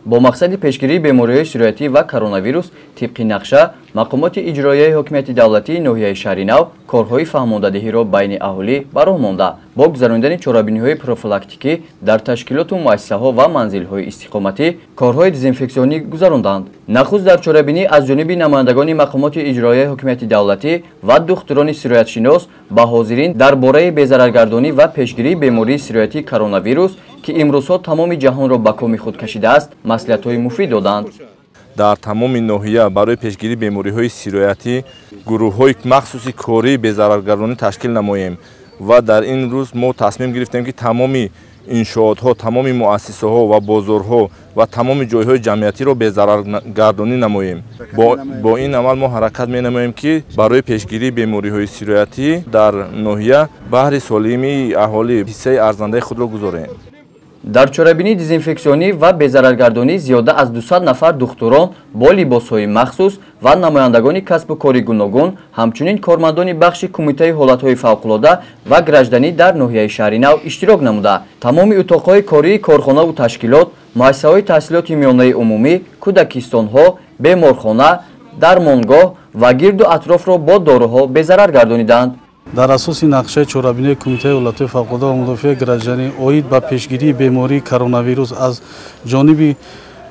با مقصد پیشگیری بیماری‌های سیرویاتی و کرونا ویروس طبق نقشه مقامات اجرایی حکومت دولتی ناحیه شهر نو کارهای فهماندهی را بین اهالی براه مانده با گذراندن چرابینی‌های پروفیلاکتیکی در تشکیلات و مؤسسه‌ها و منزل‌های استقامتی کارهای دزینفکسیونی گذراندند. نخست در چرابینی از جانب نمایندگان مقامات اجرایی حکومت دولتی و دکتران سیرویاتشناس با حاضرین درباره بی‌ضررگردانی و پیشگیری بیماری سیرویاتی کرونا ویروس که امروزها تمام جهان را به کام خود کشیده است مصلحت‌های مفید دادند. در تمام ناحیه برای پیشگیری بیماری‌های سیرویاتی گروه‌های مخصوصی کاری بی‌ضررگردانی تشکیل نماییم و در این روز ما تصمیم گرفتیم که تمام انشاءات‌ها، تمام مؤسسه‌ها و بازارها و تمام جای‌های جمعیتی را بی‌ضررگردانی نماییم. با این عمل ما حرکت می‌نماییم که برای پیشگیری بیماری‌های سیرویاتی در ناحیه بهره سالمی اهالی حصه ارزنده خود را گذاریم. در چرابینی دزینفکسیونی و بی‌ضررگردانی زیاده از 200 نفر دکتران با لباس‌های مخصوص و نمایندگان کسب و کاری گوناگون همچنین کارمندان بخش کمیته حالت‌های فوق‌العاده و گردشدنی در ناحیه شهر نو اشتراک نموده تمام اتاق‌های کاری کارخانه و تشکیلات مؤسسه‌های تحصیلات میانه عمومی کودکستان‌ها بیمارخانه درمانگاه و گرد و اطراف را با داروها بی‌ضرر گردانیدند. در اساس نقشه چرابینی کمیته حالت‌های فوق‌العاده و مدافع گردشدنی اوید به پیشگیری بیماری کرونا ویروس از جانب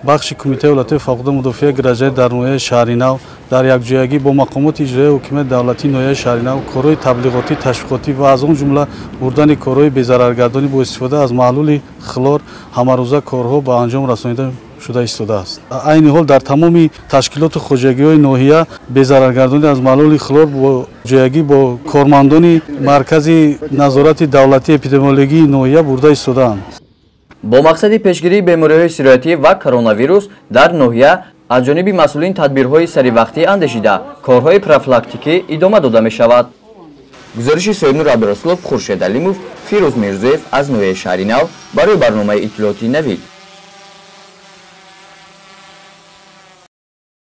بخش کمیته حالت‌های فوق‌العاده و مدافع گردشدنی در ناحیه شهر نو در یکجایگی با مقامات اجرایی حکومت دولتی ناحیه شهر نو کارهای تبلیغاتی تشویقاتی و از آن جمله بردن کارهای بی‌ضررگردانی با استفاده از محلول خلار همه‌روزه کارها به انجام رسانیده شده ایستاده است. عین حال در تمام تشکیلات خوجگی‌های ناحیه بی‌ضررگردانی از محلول خلار با جایگی با کارمندان مرکز نظارت دولتی اپیدمیولوژی ناحیه برده ایستاده‌اند. با مقصد پیشگیری بیماری‌های سیرویاتی و کرونا ویروس در ناحیه از جانب مسئولین تدبیرهای سریع اندیشیده کارهای پروفیلاکتیکی ادامه داده می‌شود. گزارش سیدنور عبدالرسولов، خورشید علیموف، فیروز میرزویف از ناحیه شهر نو برای برنامه اطلاعاتی نوید.